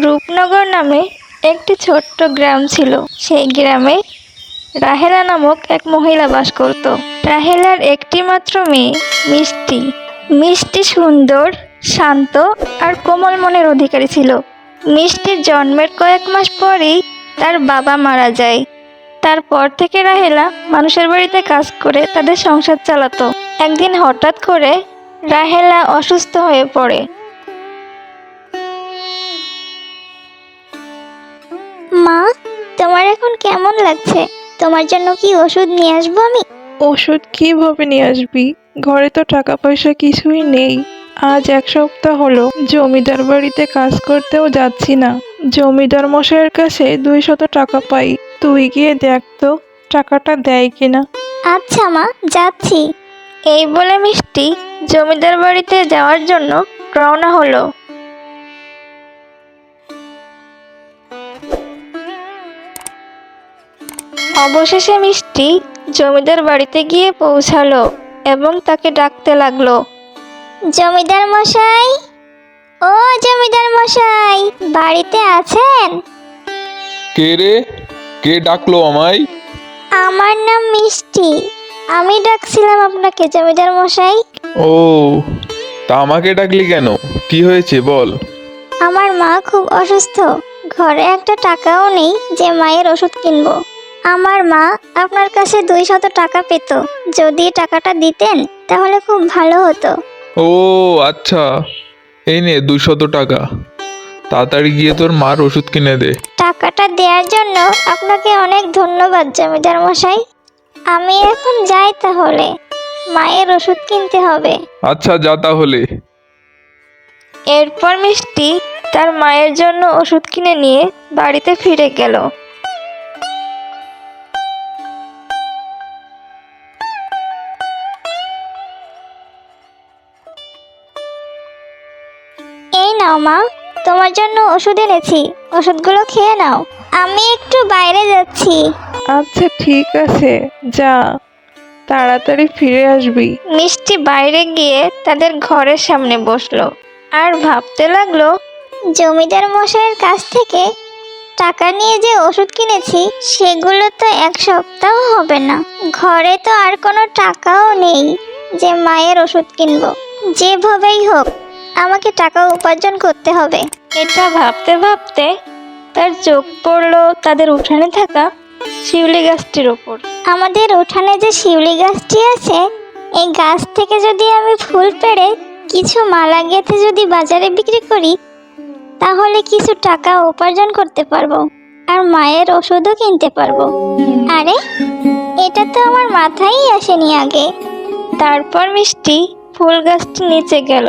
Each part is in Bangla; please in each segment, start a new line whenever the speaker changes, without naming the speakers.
রূপনগর নামে একটি ছোট্ট গ্রাম ছিল। সেই গ্রামে রাহেলা নামক এক মহিলা বাস করত। রাহেলার একটি মাত্র মেয়ে মিষ্টি। মিষ্টি সুন্দর, শান্ত আর কোমল মনের অধিকারী ছিল। মিষ্টির জন্মের কয়েক মাস পরেই তার বাবা মারা যায়। তারপর থেকে রাহেলা মানুষের বাড়িতে কাজ করে তাদের সংসার চালাতো। একদিন হঠাৎ করে রাহেলা অসুস্থ হয়ে পড়ে।
মা, তোমার এখন কেমন লাগছে? তোমার জন্য কি ওষুধ নিয়ে আসবো আমি?
ওষুধ কিভাবে নিয়ে আসবি? ঘরে তো টাকা পয়সা কিছুই নেই। আজ 1 সপ্তাহ হলো জমিদার বাড়িতে কাজ করতেও যাচ্ছি না। জমিদার মশাইয়ের কাছে 200 টাকা পাই। তুই গিয়ে দেখ তো টাকাটা দেয় কিনা।
আচ্ছা মা, যাচ্ছি।
এই বলে মিষ্টি জমিদার বাড়িতে যাওয়ার জন্য রওনা হলো। অবশেষে মিষ্টি জমিদার বাড়িতে গিয়ে পৌঁছালো এবং তাকে ডাকতে লাগলো।
জমিদার মশাই, ও জমিদার মশাই, বাড়িতে আছেন?
কে রে? কে ডাকলো আমায়?
আমার নাম মিষ্টি। আমি ডাকছিলাম আপনাকে জমিদার মশাই।
ও, তা আমাকে ডাকলি কেন? কি হয়েছে বল?
আমার মা খুব অসুস্থ। ঘরে একটা টাকাও নেই যে মায়ের ওষুধ কিনবো। আমার মা আপনার কাছে 200 টাকা পেত। যদি টাকাটা দিতেন তাহলে খুব ভালো হতো।
ও আচ্ছা, এই নে 200 টাকা। তাড়াতাড়ি গিয়ে তোর মার ওষুধ কিনে দে।
টাকাটা দেওয়ার জন্য আপনাকে অনেক ধন্যবাদ জমিদার মশাই। আমি এখন যাই তাহলে, মায়ের ওষুধ কিনতে হবে।
আচ্ছা যা তাহলে।
এরপর মিষ্টি তার মায়ের জন্য ওষুধ কিনে নিয়ে বাড়িতে ফিরে গেল।
এই নাও মা, তোমার জন্য ওষুধ এনেছি। ওষুধগুলো খেয়ে নাও। আমি একটু বাইরে যাচ্ছি।
আচ্ছা ঠিক আছে, যা, তাড়াতাড়ি ফিরে আসবি।
মিষ্টি বাইরে গিয়ে তাদের ঘরের সামনে বসলো আর ভাবতে লাগলো,
জমিদার মশাইয়ের কাছ থেকে টাকা নিয়ে যে ওষুধ কিনেছি সেগুলো তো 1 সপ্তাহ হবে না। ঘরে তো আর কোনো টাকাও নেই যে মায়ের ওষুধ কিনবো। যেভাবেই হোক আমাকে টাকা উপার্জন করতে হবে।
এটা ভাবতে ভাবতে তার চোখ পড়লো তাদের উঠানে থাকা শিউলি গাছটির ওপর।
আমাদের উঠানে যে শিউলি গাছটি আছে, এই গাছ থেকে যদি আমি ফুল পেড়ে কিছু মালা গেঁথে যদি বাজারে বিক্রি করি তাহলে কিছু টাকা উপার্জন করতে পারবো আর মায়ের ওষুধও কিনতে পারবো। আরে, এটা তো আমার মাথায় আসেনি আগে।
তারপর মিষ্টি ফুল গাছটির নিচে গেল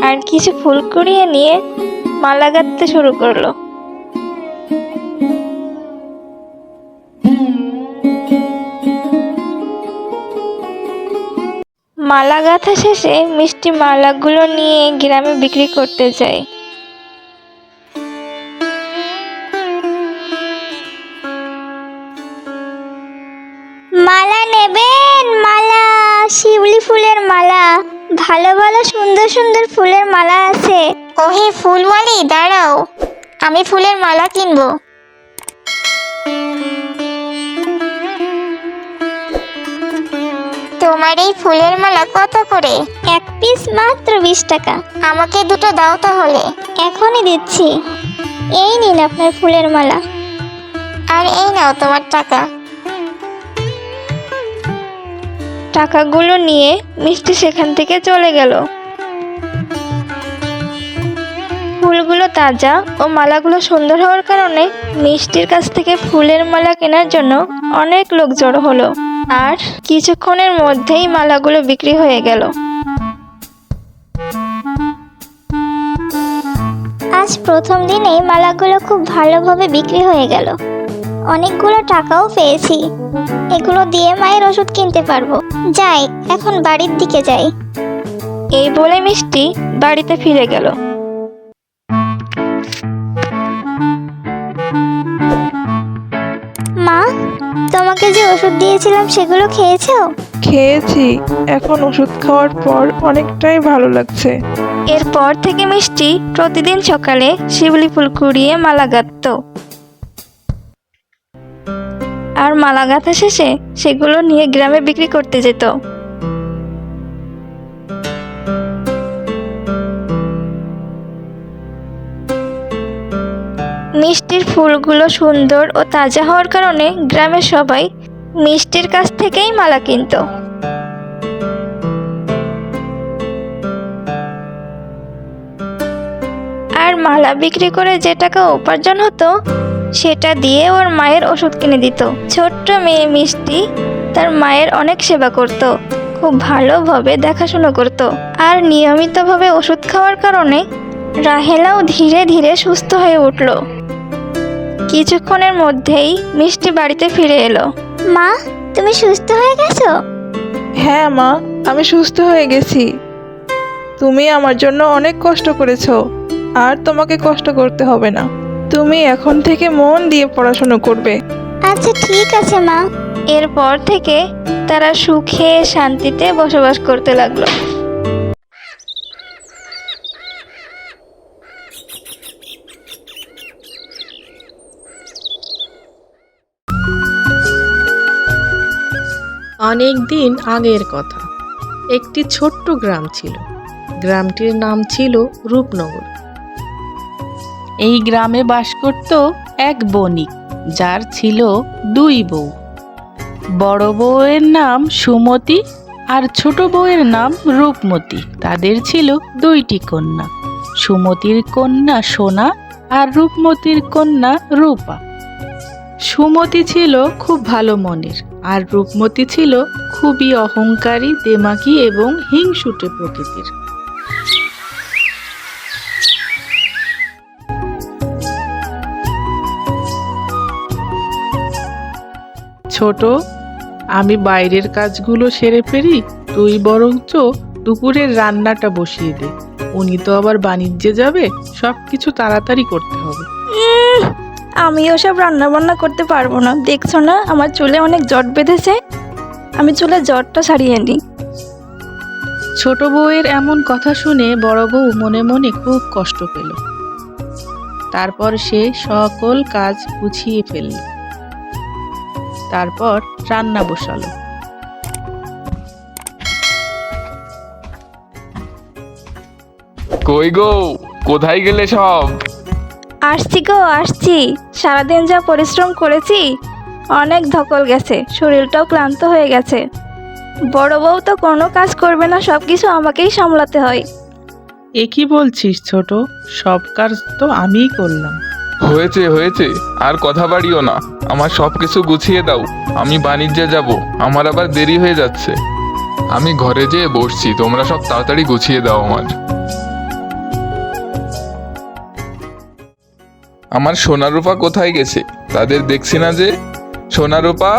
আর কিছু ফুল কুড়িয়ে নিয়ে মালা গাঁথতে শুরু করলো। মালা গাঁথা শেষে মিষ্টি মালাগুলো নিয়ে গ্রামে বিক্রি করতে যায়।
মালা নেবেন? মালা, শিউলি ফুলের মালা। ভালো ভালো সুন্দর সুন্দর ফুলের মালা আছে। ওহে ফুলওয়ালি, দাঁড়াও, আমি ফুলের মালা কিনবো। তোমার এই ফুলের মালা কত করে? 1 পিস মাত্র 20 টাকা। আমাকে দুটো দাও তাহলে। এখনই দিচ্ছি। এই নিন আপনার ফুলের মালা। আর এই নাও তোমার টাকা।
টাকাগুলো নিয়ে মিষ্টি সেখান থেকে চলে গেল। ফুলগুলো তাজা ও মালাগুলো সুন্দর হওয়ার কারণে মিষ্টির কাছ থেকে ফুলের মালা কেনার জন্য অনেক লোক জড়ো হলো আর কিছুক্ষণের মধ্যেই মালাগুলো বিক্রি হয়ে গেল।
আজ প্রথম দিনেই মালাগুলো খুব ভালোভাবে বিক্রি হয়ে গেল। অনেকগুলো টাকাও পেয়েছি। এগুলো দিয়ে মায়ের ওষুধ কিনতে পারবো। যাই, এখন বাড়ির দিকে যাই।
এই বলে মিষ্টি বাড়িতে ফিরে গেল।
মা, তোমাকে যে ওষুধ দিয়েছিলাম সেগুলো খেয়েছো?
খেয়েছি, এখন ওষুধ খাওয়ার পর অনেকটাই ভালো লাগছে।
এরপর থেকে মিষ্টি প্রতিদিন সকালে শিউলি ফুল কুড়িয়ে মালা গাঁথত। আর মালা গাঁথা শেষে সেগুলো নিয়ে গ্রামে বিক্রি করতে যেত। মিষ্টির ফুলগুলো সুন্দর ও তাজা হওয়ার কারণে গ্রামের সবাই মিষ্টির কাছ থেকেই মালা কিনতো। আর মালা বিক্রি করে যে টাকা উপার্জন হতো সেটা দিয়ে ওর মায়ের ওষুধ কিনে দিত। ছোট্ট মেয়ে মিষ্টি তার মায়ের অনেক সেবা করত, খুব ভালোভাবে দেখাশোনা করত। আর নিয়মিতভাবে ওষুধ খাওয়ার কারণে রাহেলাও ধীরে ধীরে সুস্থ হয়ে উঠল। কিছুক্ষণের মধ্যেই মিষ্টি বাড়িতে ফিরে এলো।
মা, তুমি সুস্থ হয়ে গেছো?
হ্যাঁ মা, আমি সুস্থ হয়ে গেছি। তুমি আমার জন্য অনেক কষ্ট করেছো, আর তোমাকে কষ্ট করতে হবে না। তুমি এখন থেকে মন দিয়ে পড়াশোনা করবে।
আচ্ছা ঠিক আছে মা।
এরপর থেকে তারা সুখে শান্তিতে বসবাস করতে লাগলো।
অনেক দিন আগের কথা। একটি ছোট্ট গ্রাম ছিল। গ্রামটির নাম ছিল রূপনগর। এই গ্রামে বাস করত এক বণিক, যার ছিল 2 বউ। বড় বউয়ের নাম সুমতি আর ছোট বউয়ের নাম রূপমতি। তাদের ছিল 2টি কন্যা, সুমতির কন্যা সোনা আর রূপমতির কন্যা রূপা। সুমতি ছিল খুব ভালো মনের, আর রূপমতি ছিল খুবই অহংকারী, দেমাকি এবং হিংসুটে প্রকৃতির। ছোট, আমি বাইরের কাজগুলো সেরে ফেলি, তুই বরঞ্চ দুপুরের রান্নাটা বসিয়ে দে। উনি তো আবার বাণিজ্যে যাবে, সবকিছু তাড়াতাড়ি করতে হবে।
আমি ওসব রান্না বান্না করতে পারবো না, দেখছো না আমার চুলে অনেক জট বেঁধেছে। আমি চুলে জটটা সারিয়ে নিই।
ছোট বউয়ের এমন কথা শুনে বড় বউ মনে মনে খুব কষ্ট পেল। তারপর সে সকল কাজ গুছিয়ে ফেলল। তারপর রান্না বসালো।
কই গো, কোথায় গেলে সব?
আসছি গো আসছি, সারাদিন যা পরিশ্রম করেছি অনেক ধকল গেছে, শরীরটাও ক্লান্ত হয়ে গেছে। বড় বউ তো কোনো কাজ করবে না, সব কিছু আমাকেই সামলাতে হয়।
এ কি বলছিস ছোট? সব কাজ তো আমিই করলাম।
হয়েছে হয়েছে, আর কথা বাড়িও না। আমার সব কিছু গুছিয়ে দাও, আমি বাণিজ্যে যাব, আমার আবার দেরি হয়ে যাচ্ছে। আমি ঘরে যেয়ে বসছি, তোমরা সব তাড়াতাড়ি গুছিয়ে দাও। আমার সোনা রূপা কোথায় গেছে? তাদের দেখছি না যে। সোনা রূপা,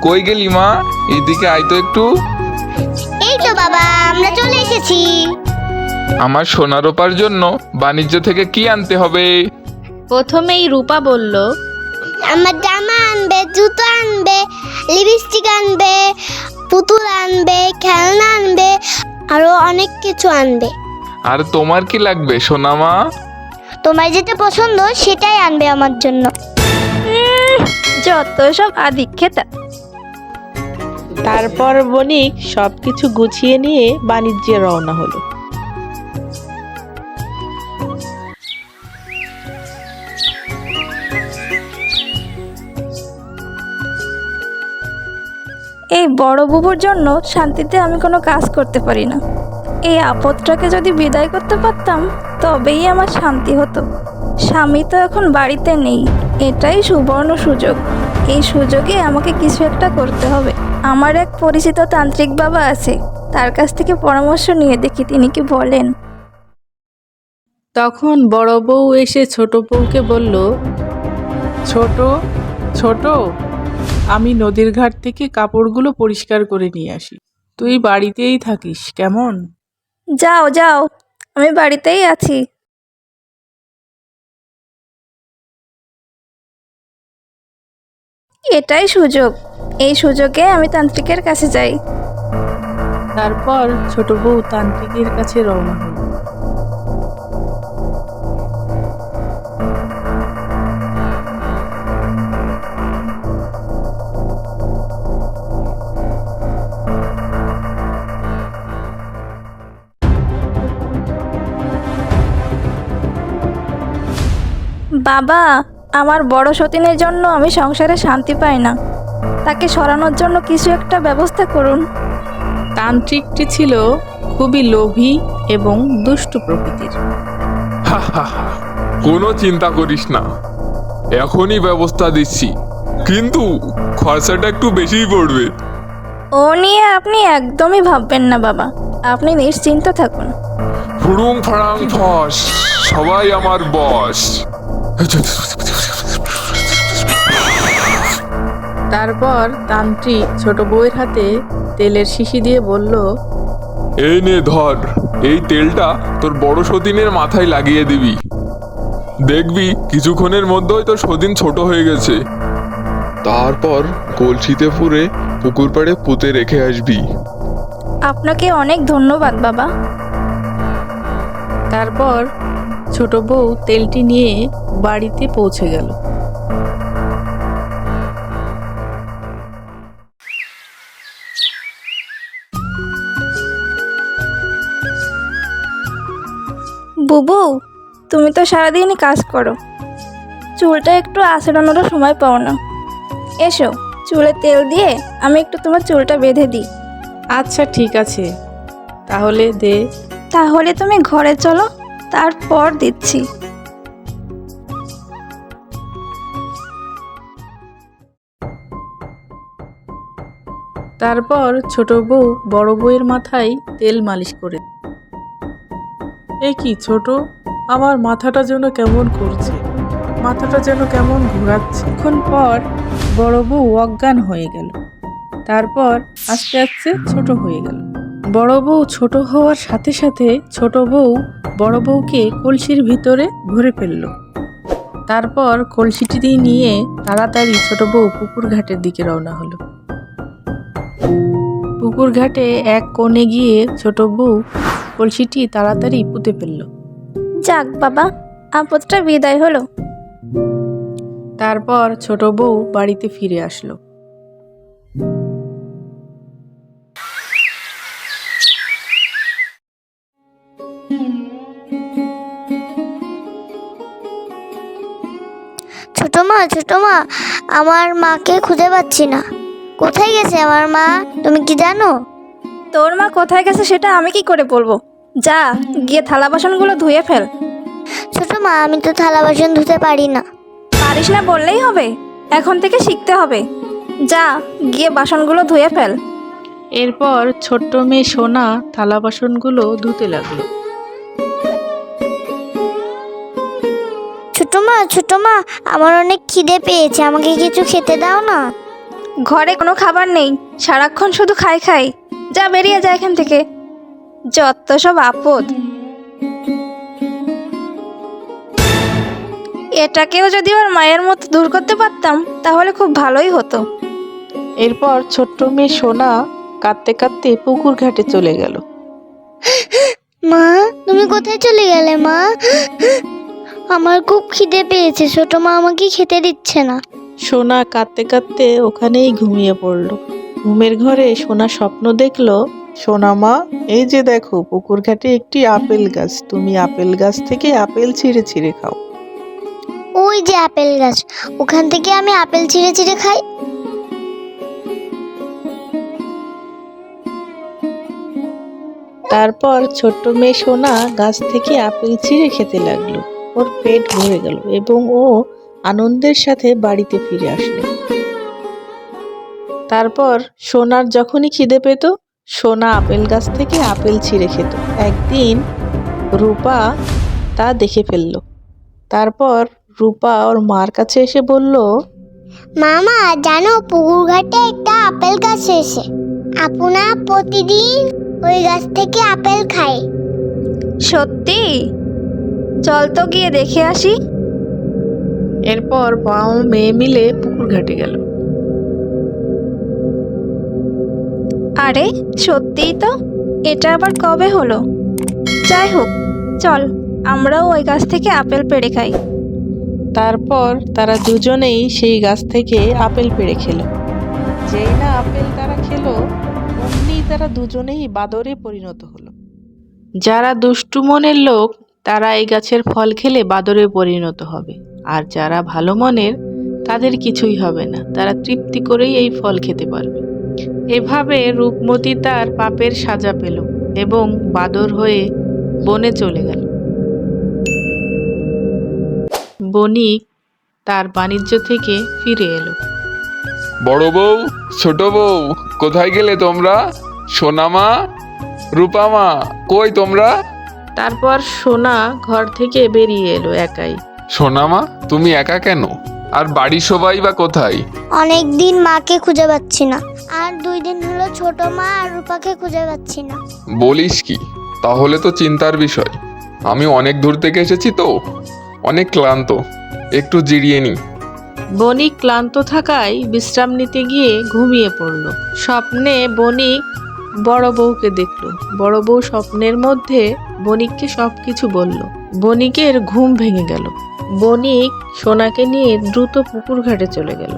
কই গেলি মা? এইদিকে আয় তো একটু।
এই তো বাবা, আমরা চলে এসেছি।
আমার সোনা রূপার জন্য বাণিজ্য থেকে কি আনতে হবে?
প্রথমেই রূপা বলল,
আমার জামা আনবে, জুতো আনবে, লিপস্টিক আনবে, পুতুল আনবে, খেলনা আনবে, আরো অনেক কিছু আনবে।
আর তোমার কি লাগবে সোনা মা?
তোমার যেটা পছন্দ সেটাই আনবে আমার জন্য।
যত সব আদিক্ষেতা।
তারপর বণিক সবকিছু গুছিয়ে নিয়ে বাণিজ্যে রওনা হলো।
এই বড় বুবুর জন্য শান্তিতে আমি কোনো কাজ করতে পারি না। এই আপদটাকে যদি বিদায় করতে পারতাম তবেই আমার শান্তি হতো। স্বামী তো এখন বাড়িতে নেই, এটাই সুবর্ণ সুযোগ। এই সুযোগে আমাকে কিছু একটা করতে হবে। আমার এক পরিচিত তান্ত্রিক বাবা আছে, তার কাছ থেকে পরামর্শ নিয়ে দেখি তিনি কি বলেন।
তখন বড় বউ এসে ছোট বউকে বলল, ছোট ছোট, আমি নদীর ঘাট থেকে কাপড়গুলো পরিষ্কার করে নিয়ে আসি, তুই বাড়িতেই থাকিস কেমন?
যাও যাও, আমি বাড়িতেই আছি। এটাই সুযোগ, এই সুযোগে আমি তান্ত্রিকের কাছে যাই।
তারপর ছোট বউ তান্ত্রিকের কাছে রওনা হলো।
বাবা, আমার বড় সতীনের জন্য আমি সংসারে শান্তি পাই না, তাকে সরানোর জন্য কিছু একটা ব্যবস্থা করুন।
তান্ত্রিকটি ছিল খুবই লোভী এবং দুষ্টু প্রকৃতির।
কোনো চিন্তা করিস না, এখনই ব্যবস্থা দিচ্ছি, কিন্তু খরচাটা একটু বেশিই পড়বে।
ও নিয়ে আপনি একদমই ভাববেন না বাবা, আপনি নিশ্চিন্ত থাকুন।
ফুড়ুং ফাড়াং ফস, সবাই আমার বস।
তারপর তান্ত্রিক ছোট বউয়ের হাতে তেলের শিশি দিয়ে বলল,
এই নে ধর, এই তেলটা তোর বড় সতীনের মাথায় লাগিয়ে দিবি, দেখবি কিছুক্ষণের মধ্যেই তোর সতীন ছোট হয়ে গেছে। তারপর কলসিতে পুরে পুকুর পাড়ে পুঁতে রেখে আসবি।
আপনাকে অনেক ধন্যবাদ বাবা।
তারপর ছোট বউ তেলটি নিয়ে বাড়িতে পৌঁছে গেল।
বুবু, তুমি তো সারাদিনই কাজ করো, চুলটা একটু আঁচড়ানোরও সময় পাও না। এসো, চুলে তেল দিয়ে আমি একটু তোমার চুলটা বেঁধে দিই।
আচ্ছা ঠিক আছে, তাহলে দে।
তাহলে তুমি ঘরে চলো, তারপর দিচ্ছি।
তারপর ছোট বউ বড় বউয়ের মাথায় তেল মালিশ করে। এ কি ছোট, আমার মাথাটা যেন কেমন করছে, মাথাটা যেন কেমন ঘোরাচ্ছে। এখন পর বড় বউ অজ্ঞান হয়ে গেল। তারপর আস্তে আস্তে ছোট হয়ে গেল। বড় বউ ছোট হওয়ার সাথে সাথে ছোট বউ বড় বউকে কলসির ভিতরে ভরে ফেলল। তারপর কলসিটি নিয়ে তাড়াতাড়ি ছোট বউ পুকুর ঘাটের দিকে রওনা হলো। পুকুর ঘাটে এক কোণে গিয়ে ছোট বউ কলসিটি তাড়াতাড়ি পুঁতে ফেলল।
যাক বাবা, আপদটা বিদায় হলো।
তারপর ছোট বউ বাড়িতে ফিরে আসলো।
ছোট মা, আমার মাকে খুঁজে পাচ্ছি না। কোথায় গেছে আমার মা, তুমি কি জানো?
তোর মা কোথায় গেছে সেটা আমি কি করে বলবো? যা, গিয়ে থালা বাসনগুলো ধুয়ে ফেল।
ছোট মা, আমি তো থালা বাসন ধুতে পারি না।
পারিস না বললেই হবে, এখন থেকে শিখতে হবে। যা, গিয়ে বাসনগুলো ধুয়ে ফেল।
এরপর ছোট্ট মেয়ে সোনা থালা বাসনগুলো ধুতে লাগলো।
ছোট মা, আমার অনেক খিদে পেয়েছে, আমাকে কিছু খেতে দাও না।
ঘরে কোনো খাবার নেই, সারাক্ষণ শুধু খাই খাই। যা, বেরিয়ে যা এখান থেকে, যত সব আপদ। এটাকেও যদি ওর মায়ের মতো দূর করতে পারতাম তাহলে খুব ভালোই হতো।
এরপর ছোট্ট মেয়ে সোনা কাঁদতে কাঁদতে পুকুর ঘাটে চলে গেল।
মা, তুমি কোথায় চলে গেলে মা? আমার খুব খিদে পেয়েছে, ছোট মা আমাকে খেতে দিচ্ছে না।
সোনা কাঁদতে কাঁদতে ওখানেই ঘুমিয়ে পড়ল। ঘুমের ঘরে সোনা স্বপ্ন দেখলো, সোনা মা, এই যে দেখো পুকুর ঘাটে একটি আপেল গাছ, তুমি আপেল গাছ থেকে আপেল ছিঁড়ে ছিঁড়ে খাও।
ওই যে আপেল গাছ, ওখান থেকে আমি আপেল ছিঁড়ে ছিঁড়ে খাই।
তারপর ছোট্ট মেয়ে সোনা গাছ থেকে আপেল ছিঁড়ে খেতে লাগলো। ওর পেট ভরে গেল এবং ও আনন্দের সাথে বাড়িতে ফিরে আসলো। তারপর সোনার যখনই খিদে পেত, সোনা আপেল গাছ থেকে আপেল ছিঁড়ে খেত। একদিন রূপা তা দেখে ফেলল। তারপর রূপা ওর মার কাছে এসে বলল,
মামা জানো, পুকুর ঘাটে একটা আপেল গাছ এসে, আপনা প্রতিদিন ওই গাছ থেকে আপেল খায়।
সত্যি? চল তো গিয়ে দেখে আসি।
এরপর মা ও মেয়ে মিলে পুকুর ঘাটে গেল।
আরে সত্যিই তো, এটা আবার কবে হলো? যাই হোক, চল আমরাও ওই গাছ থেকে আপেল পেড়ে খাই।
তারপর তারা দুজনেই সেই গাছ থেকে আপেল পেড়ে খেলো। যেই না আপেল তারা খেলো, অমনি তারা দুজনেই বাদরে পরিণত হলো। যারা দুষ্টু মনের লোক তারা এই গাছের ফল খেলে বাদরে পরিণত হবে, আর যারা ভালো মনের তাদের কিছুই হবে না, তারা তৃপ্তি করেই এই ফল খেতে পারবে। এভাবে রূপমতী তার পাপের সাজা পেল এবং বাদর হয়ে বনে চলে গেল। বণিক তার বাণিজ্য থেকে ফিরে এলো।
বড় বউ, ছোট বউ, কোথায় গেলে তোমরা? সোনামা, রূপামা, কই তোমরা?
তারপর সোনা ঘর থেকে বেরিয়ে এলো একাই।
সোনামা, তুমি একা কেন? আর বাড়ির সবাই বা কোথায়?
অনেক দিন মাকে খুঁজে পাচ্ছি না, আর 2 দিন হলো ছোট মা আর রূপাকে খুঁজে পাচ্ছি না।
বলিস কি? তাহলে তো চিন্তার বিষয়। আমি অনেক দূর থেকে এসেছি তো, অনেক ক্লান্ত, একটু জিরিয়ে নি।
বণিক ক্লান্ত থাকায় বিশ্রাম নিতে গিয়ে ঘুমিয়ে পড়ল। স্বপ্নে বণিক বড় বউকে দেখল। বড় বউ স্বপ্নের মধ্যে বণিককে সবকিছু বলল। বণিকের ঘুম ভেঙে গেল। বণিক সোনাকে নিয়ে দ্রুত পুকুর ঘাটে চলে গেল।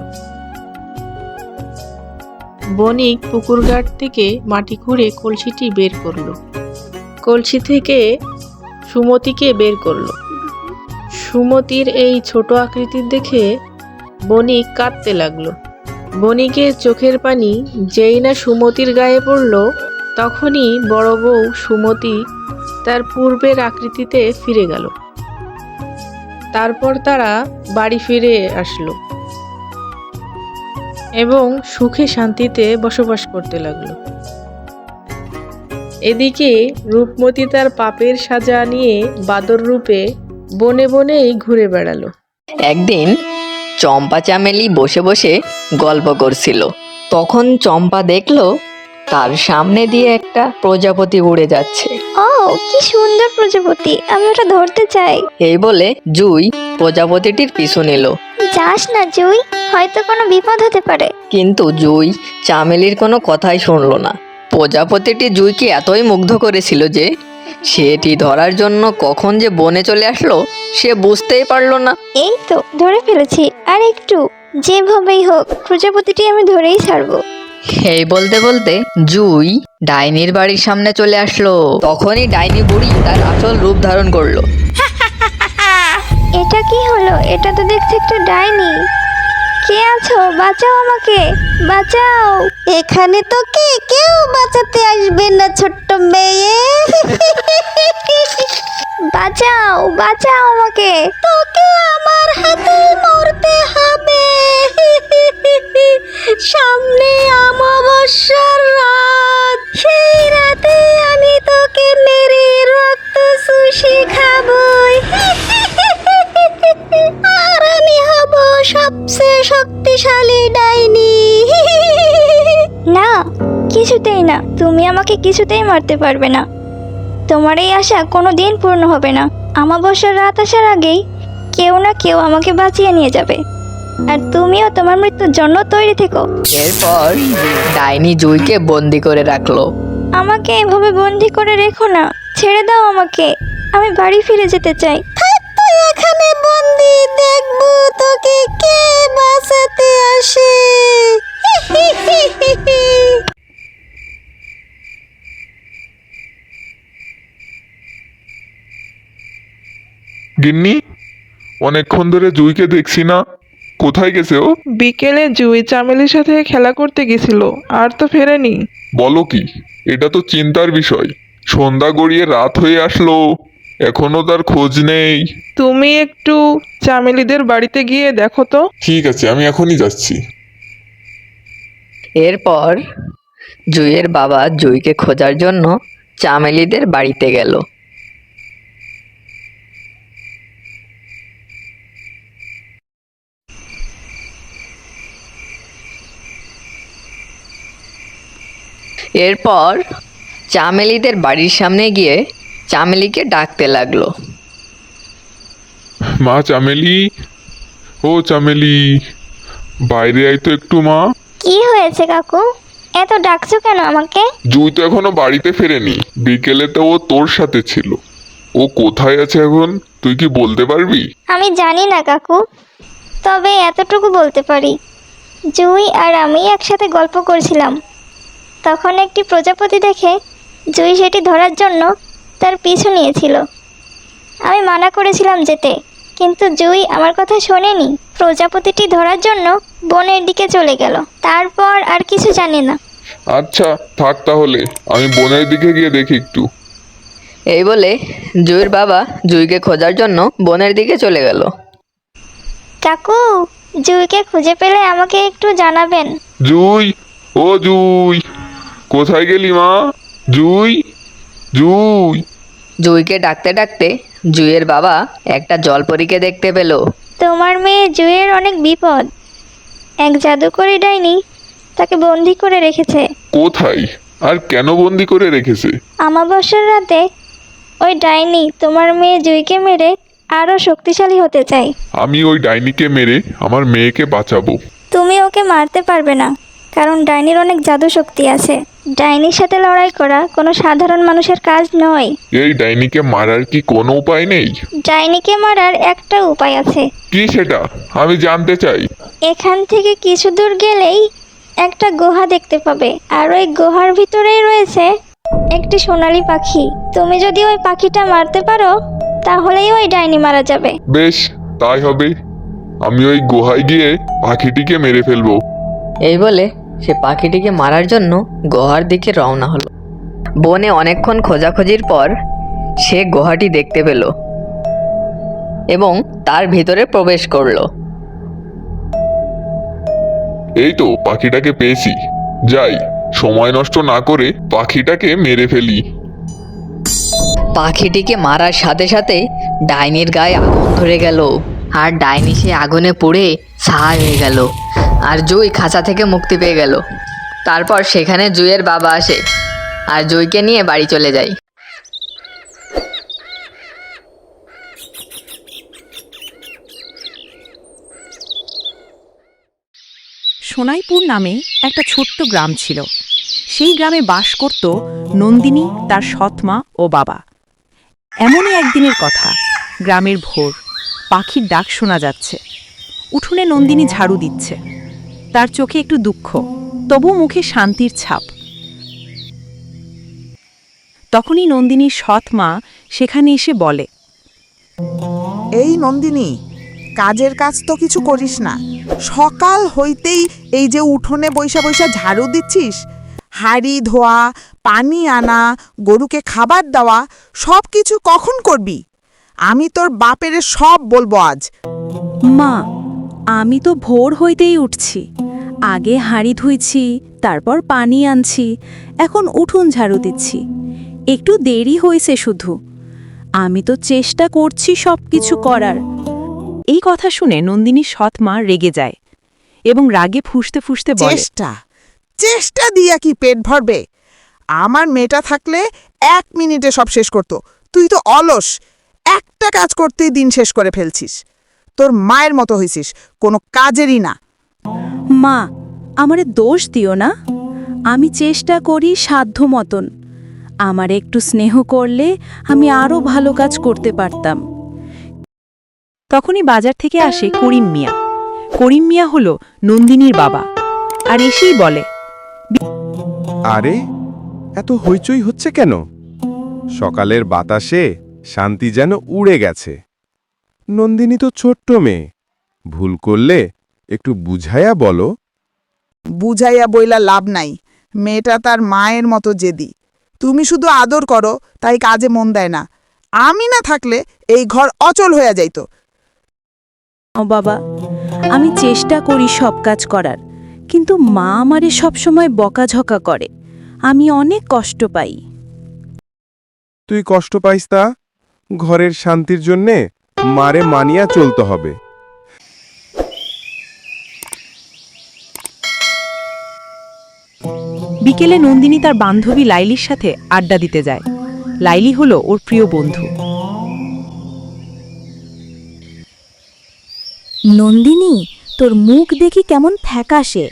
বণিক পুকুর ঘাট থেকে মাটি খুঁড়ে কলসিটি বের করলো। কলসি থেকে সুমতিকে বের করলো। সুমতির এই ছোট আকৃতির দেখে বণিক কাঁদতে লাগলো। বণিকের চোখের পানি যেই না সুমতির গায়ে পড়ল, তখনই বড় বউ সুমতি তার পূর্বের আকৃতিতে ফিরে গেল। তারপর তারা বাড়ি ফিরে আসলো এবং সুখে শান্তিতে বসবাস করতে লাগলো। এদিকে রূপমতী তার পাপের সাজা নিয়ে বাদর রূপে বনে বনেই ঘুরে বেড়ালো।
একদিন চম্পা চামেলি বসে বসে গল্প করছিল। তখন চম্পা দেখলো তার সামনে দিয়ে একটা প্রজাপতি উড়ে যাচ্ছে।
ও, কি সুন্দর প্রজাপতি, আমি ওটা ধরতে চাই।
এই বলে জুই প্রজাপতিটির পিছু নিল।
যাস না জুই, হয়তো কোনো বিপদ হতে পারে।
কিন্তু জুই চামেলির কোনো কথাই শুনল না। প্রজাপতিটি জুইকে এতই মুগ্ধ করেছিল যে সেটি ধরার জন্য কখন যে বনে চলে আসলো সে বুঝতেই পারল না।
এই তো ধরে ফেলেছি, আর একটু, যেভাবেই হোক প্রজাপতিটি আমি ধরেই ছাড়বো।
এই বলতে বলতে জুই ডাইনির বাড়ির সামনে চলে আসলো। তখনই ডাইনি বুড়ি তার আসল রূপ ধারণ করলো।
এটা কি হলো? এটা তো দেখছি একটা ডাইনি। কে আছো? বাঁচাও আমাকে, বাঁচাও।
এখানে তোকে কেউ বাঁচাতে আসবে না ছোট্ট মেয়ে।
বাঁচাও, বাঁচাও আমাকে।
তোকে আমার হাতে মরতে হবে। সামনে অমাবস্যার রাত, সেই রাতে আমি তোকে মেরে রক্ত চুষে খাবই। আর আমি হব সবচেয়ে শক্তিশালী ডাইনি।
না, কিছুতেই না, তুমি আমাকে কিছুতেই মারতে পারবে না। তোমার এই আশা কোনো দিন পূর্ণ হবে না। অমাবস্যার রাত আসার আগেই কেউ না কেউ আমাকে বাঁচিয়ে নিয়ে যাবে, আর তুমিও তোমার মৃত্যুর জন্য তৈরি থেকো।
এরপর ডাইনি জুইকে বন্দি করে রাখলো।
আমাকে এভাবে বন্দি করে রেখো না, ছেড়ে দাও আমাকে, আমি বাড়ি ফিরে যেতে চাই।
তুই এখানে বন্দি, দেখবো তোকে কে বাঁচাতে আসে।
গিন্নি, অনেকক্ষণ ধরে জুইকে দেখছি না, কোথায় গেছে ও?
বিকেলে জুই চামেলির সাথে খেলা করতে গেছিল, আর তো ফেরেনি।
বলো কি? এটা তো চিন্তার বিষয়। সন্ধ্যা গড়িয়ে রাত হয়ে আসলো, এখনো তার খোঁজ নেই।
তুমি একটু চামেলিদের বাড়িতে গিয়ে দেখো তো।
ঠিক আছে, আমি এখনই যাচ্ছি।
এরপর জুইয়ের বাবা জুইকে খোঁজার জন্য চামেলিদের বাড়িতে গেল। এরপর চামেলিদের বাড়ির সামনে গিয়ে চামেলিকে ডাকতে লাগলো।
মা চামেলি, ও চামেলি, বাইরে আয় তো একটু মা।
কি হয়েছে কাকু? এত ডাকছো কেন আমাকে?
জুই তো এখনো বাড়িতে ফেরেনি, বিকেলে তো ও তোর সাথে ছিল। ও কোথায় আছে এখন, তুই কি বলতে পারবি?
আমি জানি না কাকু, তবে এতটুকু বলতে পারি, জুই আর আমি একসাথে গল্প করছিলাম। তখন একটি প্রজাপতি দেখে জুই সেটি ধরার জন্য তার পিছু নিয়েছিল। আমি মানা করেছিলাম যেতে,
কিন্তু জুই আমার কথা শোনেনি। প্রজাপতিটি ধরার জন্য বনের দিকে চলে গেল। তারপর আর কিছু জানি না।
আচ্ছা থাক তাহলে, আমি বনের দিকে গিয়ে দেখি একটু।
এই বলে জুইয়ের বাবা জুইকে খোঁজার জন্য বনের দিকে চলে গেল।
কাকু, জুইকে খুঁজে পেলে আমাকে একটু জানাবেন।
জুই, ও জুই, কোথায় গেলি মা? জুই, জুই।
জুইকে ডাকতে ডাকতে জুইয়ের বাবা একটা জলপরীকে দেখতে পেল।
তোমার মেয়ে জুইয়ের অনেক বিপদ। এক জাদুকরি ডাইনি তাকে বন্দি করে রেখেছে।
কোথায় আর কেন বন্দি করে রেখেছে?
আমাবস্যার রাতে ওই ডাইনি তোমার মেয়ে জুইকে মেরে আরও শক্তিশালী হতে চায়।
আমি ওই ডাইনিকে মেরে আমার মেয়েকে বাঁচাবো।
তুমি ওকে মারতে পারবে না, কারণ ডাইনির অনেক জাদু শক্তি আছে। ডাইনির সাথে লড়াই করা কোনো সাধারণ মানুষের কাজ নয়।
এই ডাইনিকে মারার কি কোনো উপায় নেই?
ডাইনিকে মারার একটা উপায় আছে।
কি সেটা? আমি জানতে চাই।
এখান থেকে কিছু দূর গেলেই একটা গুহা দেখতে পাবে, আর ওই গুহার ভিতরেই রয়েছে একটি সোনালী পাখি। তুমি যদি ওই পাখিটা মারতে পারো তাহলেই ওই ডাইনি মারা যাবে।
বেশ, তাই হবে। আমি ওই গুহায় গিয়ে পাখিটিকে মেরে ফেলবো।
এই বলে সে পাখিটিকে মারার জন্য গুহার দিকে রওনা হলো। বনে অনেকক্ষণ খোঁজাখুঁজির পর সে গুহাটি দেখতে পেল এবং তার ভিতরে প্রবেশ করলো।
এই তো পাখিটাকে পেয়েছি। যাই, সময় নষ্ট না করে পাখিটাকে মেরে ফেলি।
পাখিটিকে মারার সাথে সাথে ডাইনির গায়ে আগুন ধরে গেল, আর ডাইনি সে আগুনে পুড়ে ছাই হয়ে গেল, আর জুই খাঁচা থেকে মুক্তি পেয়ে গেল। তারপর সেখানে জুইয়ের বাবা আসে আর জুইকে নিয়ে বাড়ি চলে যায়।
সোনাইপুর নামে একটা ছোট্ট গ্রাম ছিল। সেই গ্রামে বাস করত নন্দিনী, তার সৎমা ও বাবা। এমনই একদিনের কথা। গ্রামের ভোর, পাখির ডাক শোনা যাচ্ছে। উঠোনে নন্দিনী ঝাড়ু দিচ্ছে। তার চোখে একটু দুঃখ, তবু মুখে শান্তির ছাপ। তখনই নন্দিনীর সৎমা সেখানে এসে বলে,
এই নন্দিনী, কাজের কাজ তো কিছু করিস না। সকাল হইতেই এই যে উঠোনে বৈশা বৈশা ঝাড়ু দিচ্ছিস, হাঁড়ি ধোয়া, পানি আনা, গরুকে খাবার দেওয়া, সব কিছু কখন করবি? আমি তোর বাপের সব বলবো আজ।
মা, আমি তো ভোর হইতেই উঠছি। আগে হাঁড়ি ধুইছি, তারপর পানি আনছি, এখন উঠোন ঝাড়ু দিচ্ছি। একটু দেরি হয়েছে শুধু। আমি তো চেষ্টা করছি সব কিছু করার। এই কথা শুনে নন্দিনীর সৎমা রেগে যায় এবং রাগে ফুঁসতে ফুঁসতে বলে,
চেষ্টা চেষ্টা দিয়া কি পেট ভরবে? আমার মেয়েটা থাকলে 1 মিনিটে সব শেষ করত। তুই তো অলস, একটা কাজ করতেই দিন শেষ করে ফেলছিস। তোর মায়ের মতো হইছিস, কোনো কাজেরই না।
মা, আমারে দোষ দিও না। আমি চেষ্টা করি সাধ্য মতন। আমার একটু স্নেহ করলে আমি আরও ভালো কাজ করতে পারতাম। তখনই বাজার থেকে আসে করিম মিয়া। করিম মিয়া হলো নন্দিনীর বাবা, আর এসেই বলে,
আরে, এত হইচই হচ্ছে কেন? সকালের বাতাসে শান্তি যেন উড়ে গেছে। নন্দিনী তো ছোট্ট মেয়ে, ভুল করলে একটু বুঝাইয়া বলো।
বুঝাইয়া বইলা লাভ নাই। মেয়েটা তার মায়ের মতো জেদি। তুমি শুধু আদর করো, তাই কাজে মন দেয় না। আমি না থাকলে এই ঘর অচল হয়ে যাইত।
ও বাবা, আমি চেষ্টা করি সব কাজ করার, কিন্তু মা আমারে সবসময় বকাঝকা করে। আমি অনেক কষ্ট পাই।
তুই কষ্ট পাইস তা? ঘরের শান্তির জন্যে মারে মানিয়া চলতে হবে।
বিকেলে নন্দিনী তার বান্ধবী লাইলির সাথে আড্ডা দিতে যায়। লাইলি হলো ওর প্রিয় বন্ধু।
নন্দিনী, তোর মুখ দেখি কেমন ফ্যাকাশে।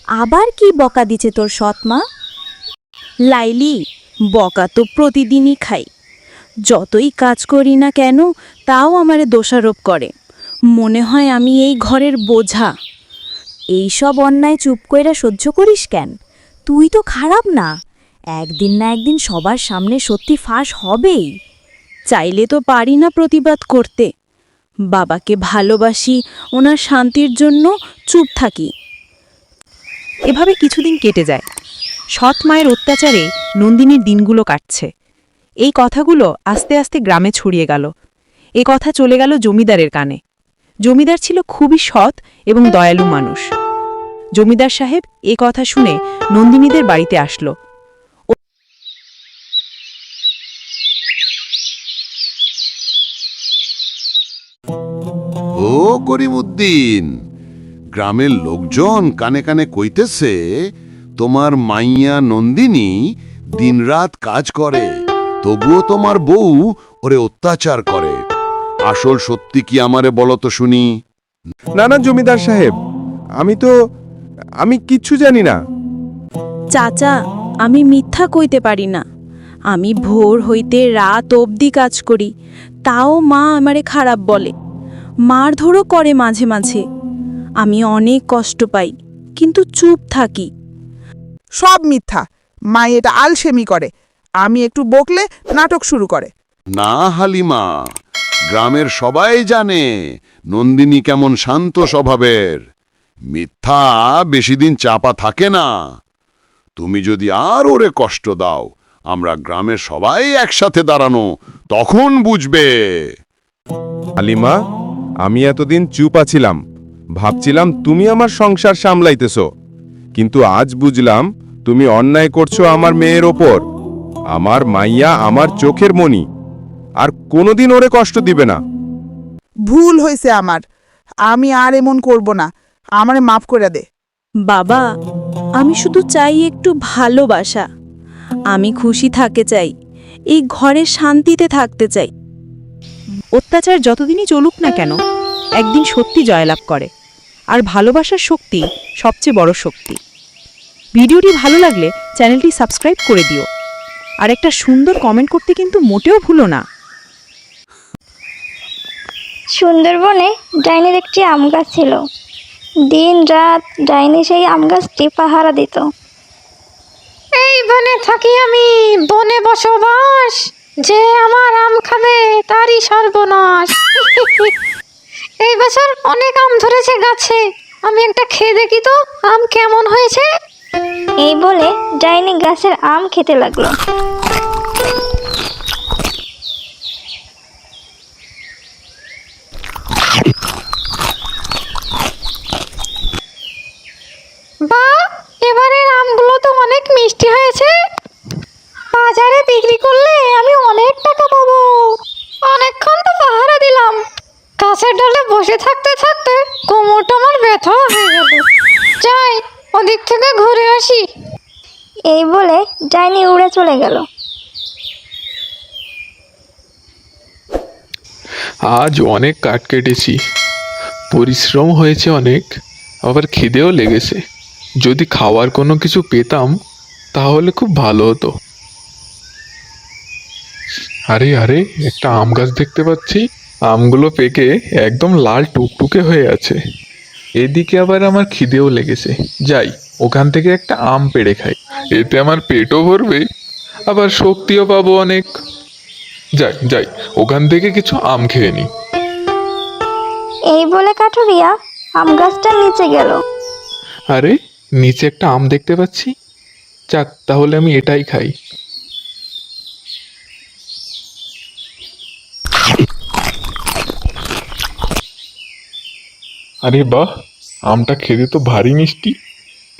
আবার কি বকা দিছে তোর সৎমা?
লাইলি, বকা তো প্রতিদিনই খাই। যতই কাজ করি না কেন, তাও আমারে দোষারোপ করে। মনে হয় আমি এই ঘরের বোঝা।
এই সব অন্যায় চুপ কইরা সহ্য করিস কেন? তুই তো খারাপ না। একদিন না একদিন সবার সামনে সত্যি ফাঁস হবেই।
চাইলে তো পারি না প্রতিবাদ করতে। বাবাকে ভালোবাসি, ওনার শান্তির জন্য চুপ থাকি।
এভাবে কিছুদিন কেটে যায়। সৎ মায়ের অত্যাচারে নন্দিনীর দিনগুলো কাটছে। এই কথাগুলো আস্তে আস্তে গ্রামে ছড়িয়ে গেল। এ কথা চলে গেল জমিদারের কানে। জমিদার ছিল খুবই সৎ এবং দয়ালু মানুষ। জমিদার সাহেব এ কথা শুনে নন্দিনীদের বাড়িতে আসলো।
ও করিমউদ্দিন, গ্রামের লোকজন কানে কানে কইতেছে তোমার মাইয়া নন্দিনী দিনরাত কাজ করে, তবুও তোমার বউ ওরে অত্যাচার করে। আসল সত্যি কি আমারে বলো তো শুনি।
না না জমিদার সাহেব, আমি কিচ্ছু জানি না।
চাচা, আমি মিথ্যা কইতে পারি না। আমি ভোর হইতে রাত অবধি কাজ করি, তাও মা আমারে খারাপ বলে, মারধরও করে মাঝে মাঝে। আমি অনেক কষ্ট পাই, কিন্তু চুপ থাকি।
সব মিথ্যা। মা এটা আলসেমি করে, আমি একটু বকলে নাটক শুরু করে।
না হালিমা, গ্রামের সবাই জানে নন্দিনী কেমন শান্ত স্বভাবের। মিথ্যা বেশি দিন চাপা থাকে না। তুমি যদি আর ওরে কষ্ট দাও, আমরা গ্রামের সবাই একসাথে দাঁড়ানো, তখন বুঝবে।
হালিমা, আমি এতদিন চুপ আছিলাম, ভাবছিলাম তুমি আমার সংসার সামলাইতেছ, কিন্তু আজ বুঝলাম তুমি অন্যায় করছো আমার মেয়ের ওপর। আমার মাইয়া আমার চোখের মণি, আর কোনোদিন ওরে কষ্ট দিবে না।
ভুল হয়েছে আমার, আমি আর এমন করব না, আমারে মাফ করে দে।
বাবা, আমি শুধু চাই একটু ভালোবাসা। আমি খুশি থাকতে চাই, এই ঘরে শান্তিতে থাকতে চাই।
অত্যাচার যতদিনই চলুক না কেন, একদিন সত্যি জয়লাভ করে। আর ভালোবাসার শক্তি সবচেয়ে বড় শক্তি। ভিডিওটি ভালো লাগলে চ্যানেলটি সাবস্ক্রাইব করে দিও, আর একটা সুন্দর কমেন্ট করতে কিন্তু মোটেও ভুলো না।
সুন্দরবনে ডাইনির একটি আম গাছ ছিল। দিন রাত ডাইনি সেই আম গাছটি পাহারা দিত।
এই বনে থাকি আমি, বনে বসবাস, যে আমার আম খাবে তারই সর্বনাশ। এই বছর অনেক আম ধরেছে গাছে, আমি একটা খেয়ে দেখি তো আম কেমন হয়েছে।
এই বলে ডাইনি গাছের আম খেতে লাগলো।
বাহ, এবারের আমগুলো তো অনেক মিষ্টি হয়েছে। বাজারে বিক্রি করলে আমি অনেক টাকা পাবো। অনেকক্ষণ তো পাহারা দিলাম, গাছের ডালে বসে থাকতে থাকতে কোমরটা আমার ব্যথা হয়ে গেল। যাই, ওদিক থেকে ঘুরে আসি।
এই বলে ডাইনি উড়ে চলে গেল।
আজ অনেক কাঠ কেটেছি, পরিশ্রম হয়েছে অনেক, আবার খিদেও লেগেছে। যদি খাওয়ার কোনো কিছু পেতাম তাহলে খুব ভালো হতো। আরে আরে, একটা আম গাছ দেখতে পাচ্ছি, আমগুলো পেকে একদম লাল টুকটুকে হয়ে আছে। এদিকে আবার আমার খিদেও লেগেছে, যাই ওখান থেকে একটা আম পেড়ে খাই, এতে আমার পেটও ভরবে, আবার শক্তিও পাবো অনেক। যাই যাই, ওখান থেকে কিছু আম খেয়ে নিই।
এই বলে কাঠুরিয়া আম গাছটার নিচে গেল।
আরে, নিচে একটা আম দেখতে পাচ্ছি, যাক তাহলে আমি এটাই খাই। আরে বাহ, আমটা খেতে তো ভারী মিষ্টি।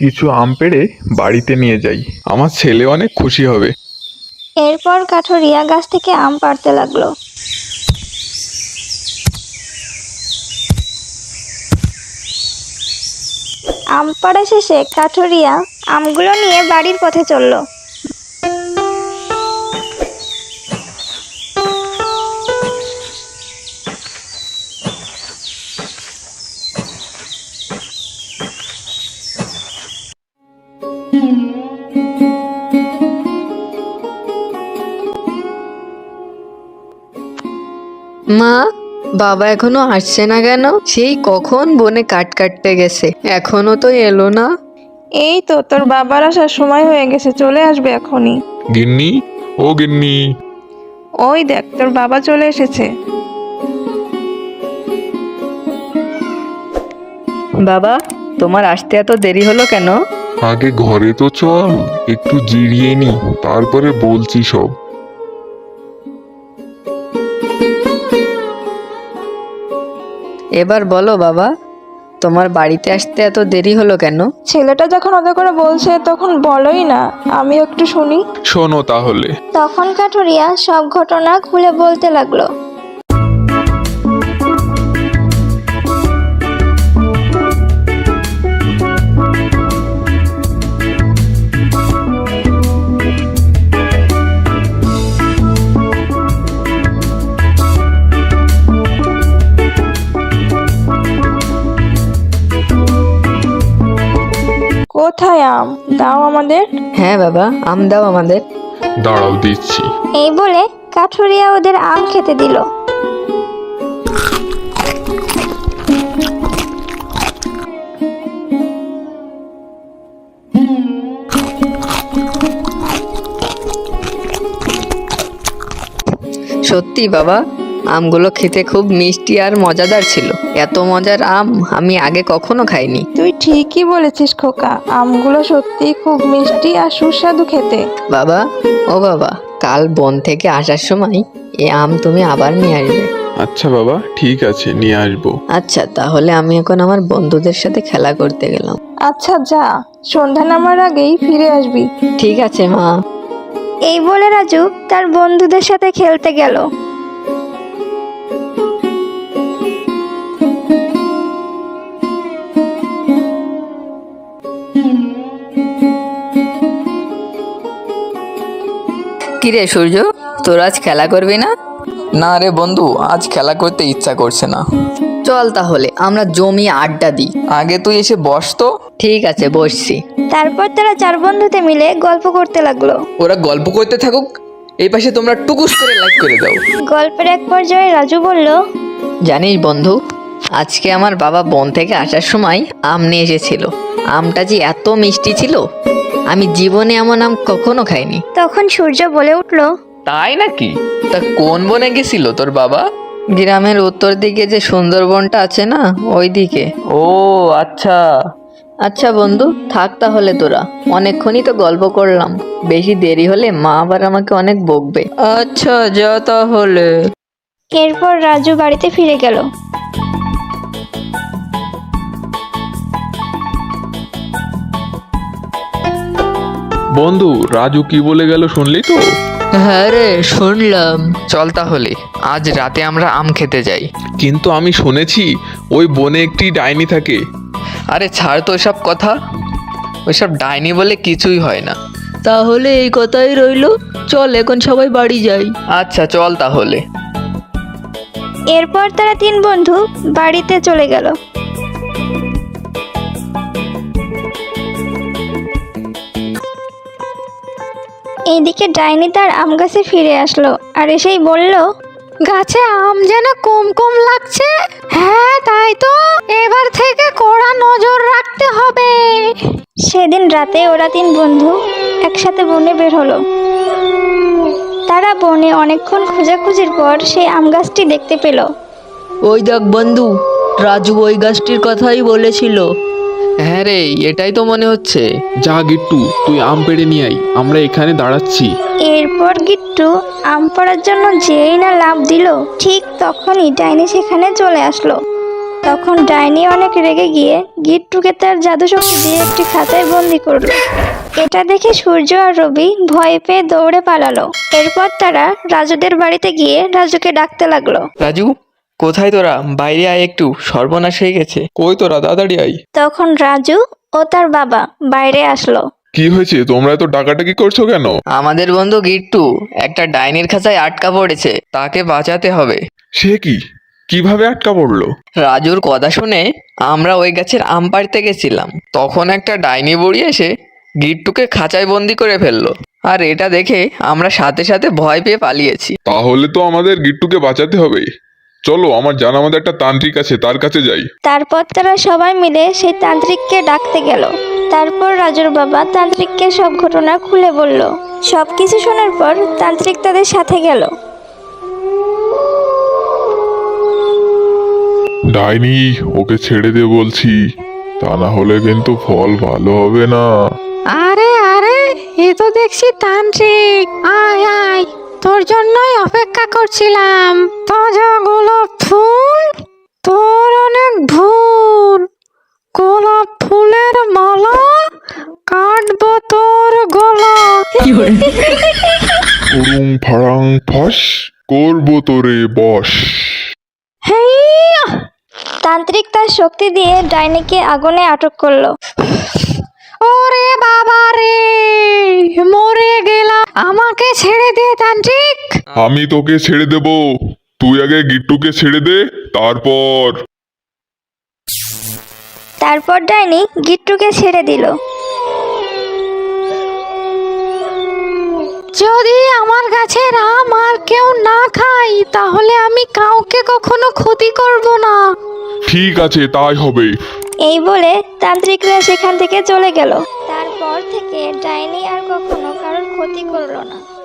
কিছু আম পেড়ে বাড়িতে নিয়ে যাই, আমার ছেলে অনেক খুশি হবে।
এরপর কাঠুরিয়া গাছ থেকে আম পাড়তে লাগলো। আম পাড়া শেষে কাঠুরিয়া আমগুলো নিয়ে বাড়ির পথে চলল।
মা, বাবা এখনো আসছে না কেন? সেই কখন বনে কাট কাটতে গেছে, এখনো তো এলো না।
এই তো তোর বাবার আসার সময় হয়ে গেছে, চলে আসবে এখনই।
গিন্নি, ও গিন্নি।
ওই দেখ, তোর বাবা চলে এসেছে।
বাবা, তোমার আসতে এত দেরি হলো কেন?
আগে ঘরে তো চল, একটু জিরিয়ে নি, তারপরে বলছি সব।
এবার বলো বাবা, তোমার বাড়িতে আসতে এত দেরি হলো কেন?
ছেলেটা যখন অত করে বলছে তখন বলোই না, আমি একটু শুনি।
শোনো তাহলে।
তখন কাঠুরিয়া সব ঘটনা খুলে বলতে লাগলো।
কোথায় আম? দাও আমাদের।
হ্যাঁ বাবা, আম দাও আমাদের।
দাঁড়াও দিচ্ছি।
এই বলে কাঠুরিয়া ওদের আম খেতে দিল।
সত্যি বাবা, আমগুলো খেতে খুব মিষ্টি আর মজাদার ছিল। এত মজার আম আমি আগে কখনো খাইনি।
তুই ঠিকই বলেছিস খোকা, আমগুলো সত্যিই খুব মিষ্টি আর সুস্বাদু খেতে।
বাবা, ও বাবা, কাল বন থেকে আসার সময় এই আম তুমি আবার নিয়ে আসবে।
আচ্ছা বাবা, ঠিক আছে, নিয়ে আসবো।
আচ্ছা, তাহলে আমি এখন আমার বন্ধুদের সাথে খেলা করতে গেলাম।
আচ্ছা যা, সন্ধ্যা নামার আগেই ফিরে আসবি।
ঠিক আছে মা।
এই বলে রাজু তার বন্ধুদের সাথে খেলতে গেল।
কিরে সূর্য, তোর আজ খেলা করবি না?
না রে বন্ধু, আজ খেলা করতে ইচ্ছা করছে না।
চল তাহলে আমরা জমি আড্ডা দিই।
আগে তুই এসে বস তো।
ঠিক আছে, বসছি।
তারপর তারা চার বন্ধুতে মিলে গল্প করতে লাগলো।
ওরা গল্প করতে থাকুক, এই পাশে তোমরা টুকুস করে লাইক করে দাও।
গল্পের এক পর্যায়ে রাজু বলল,
জানিস বন্ধু, আজকে আমার বাবা বন থেকে আসার সময় আম নিয়ে এসেছিল। আমটা যে এত মিষ্টি ছিল, আমি জীবনে এমন আম কখনো খাইনি।
তখন সূর্য বলে উঠল,
তাই নাকি? তা কোন বনে গেছিল তোর বাবা?
গ্রামের উত্তর দিকে যে সুন্দরবনটা আছে না, ওই দিকে।
ও আচ্ছা।
আচ্ছা বন্ধু, থাক তাহলে তোরা, অনেকক্ষণই তো গল্প করলাম। বেশি দেরি হলে মা আবার আমাকে অনেক বকবে। আচ্ছা যা তাহলে।
এরপর রাজু বাড়িতে ফিরে গেল।
বন্ধু, রাজু কি বলে গেল শুনলি তো?
হ্যাঁ রে, শুনলাম।
চল তাহলে আজ রাতে আমরা আম খেতে যাই।
কিন্তু আমি শুনেছি ওই বনে একটি ডাইনি থাকে।
আরে ছাড় তো ওইসব কথা, ওইসব ডাইনি বলে কিছুই হয় না।
তাহলে এই কথাই রইলো, চল এখন সবাই বাড়ি যাই।
আচ্ছা চল তাহলে।
এরপর তারা তিন বন্ধু বাড়িতে চলে গেল। এইদিকে ডাইনি তার আম গাছে ফিরে আসলো আর এসেই বলল,
গাছে আম যেন কম কম লাগছে। হ্যাঁ তাই তো, এবার থেকে কড়া নজর রাখতে হবে।
সেদিন রাতে ওরা তিন বন্ধু একসাথে বনে বের হলো। তারা বনে অনেকক্ষণ খোঁজাখুঁজির পর সেই আম গাছটি দেখতে পেল।
ওই দেখ বন্ধু, রাজু ওই গাছটির কথাই বলেছিল।
হ্যাঁ রে, এটাই তো মনে হচ্ছে।
যা গিট্টু, তুই আম পেড়ে নিয়ে আয়, আমরা এখানে দাঁড়াচ্ছি।
এরপর গিট্টু আম পাড়ার জন্য যেই না লাফ দিল, ঠিক তখনই ডাইনি সেখানে চলে আসলো। তখন ডাইনি অনেক রেগে গিয়ে গিট্টুকে তার জাদুশক্তি দিয়ে একটি খাঁচায় বন্দি করলো। এটা দেখে সূর্য আর রবি ভয় পেয়ে দৌড়ে পালালো। এরপর তারা রাজুদের বাড়িতে গিয়ে রাজুকে ডাকতে লাগলো।
রাজু, কোথায় তোরা? বাইরে আয় একটু, সর্বনাশ হয়ে গেছে।
কই তোরা, তাড়াতাড়ি আয়।
তখন রাজু ও তার বাবা বাইরে আসলো।
কি হয়েছে, তোমরা এত ডাকাডাকি করছো কেন?
আমাদের বন্ধু গিট্টু একটা ডাইনির খাঁচায় আটকা পড়েছে, তাকে বাঁচাতে হবে।
সে কি, কিভাবে আটকা পড়লো?
রাজুর কথা শুনে আমরা ওই গাছের আম পাড়তে গেছিলাম, তখন একটা ডাইনি বুড়ি এসে গিট্টুকে খাঁচায় বন্দি করে ফেললো। আর এটা দেখে আমরা সাথে সাথে ভয় পেয়ে পালিয়েছি।
তাহলে তো আমাদের গিট্টুকে বাঁচাতে হবে। চলো, আমার জানা মতো একটা তান্ত্রিক আছে, তার কাছে যাই।
তারপর তারা সবাই মিলে সেই তান্ত্রিককে ডাকতে গেল। তারপর রাজুর বাবা তান্ত্রিককে সব ঘটনা খুলে বলল। সবকিছু শোনার পর তান্ত্রিক তাদের সাথে গেল।
ডাইনি, ওকে ছেড়ে দে বলছি। তা না হলে কিন্তু ফল ভালো হবে না।
আরে আরে, এ তো দেখছি তান্ত্রিক। আয় আয়, তোর জন্যই অপেক্ষা করছিলাম। তাজা গোলাপ ফুল, তোর অনেক ভুল। গোলাপ ফুলের মালা, কাটবো তোর গলা।
উড়ুং ফাড়াং ফস, করবো তোরে বশ।
হেইয়া!
তান্ত্রিক তার শক্তি দিয়ে ডাইনিকে আগুনে আটক করলো।
ওরে বাবা রে, মরে গেলাম। আমাকে ছেড়ে দে তান্ত্রিক।
আমি তোকে ছেড়ে দেব, তুই আগে গিট্টুকে ছেড়ে দে, তারপর।
তারপর ডাইনি গিট্টুকে ছেড়ে দিল।
যদি আমার গাছের আম আর কেউ না খাই, তাহলে আমি কাউকে কখনো ক্ষতি করব না।
ঠিক আছে, তাই হবে।
এই বলে তান্ত্রিকরা সেখান থেকে চলে গেল। তারপর থেকে ডাইনি আর কখনো কারোর ক্ষতি করলো না।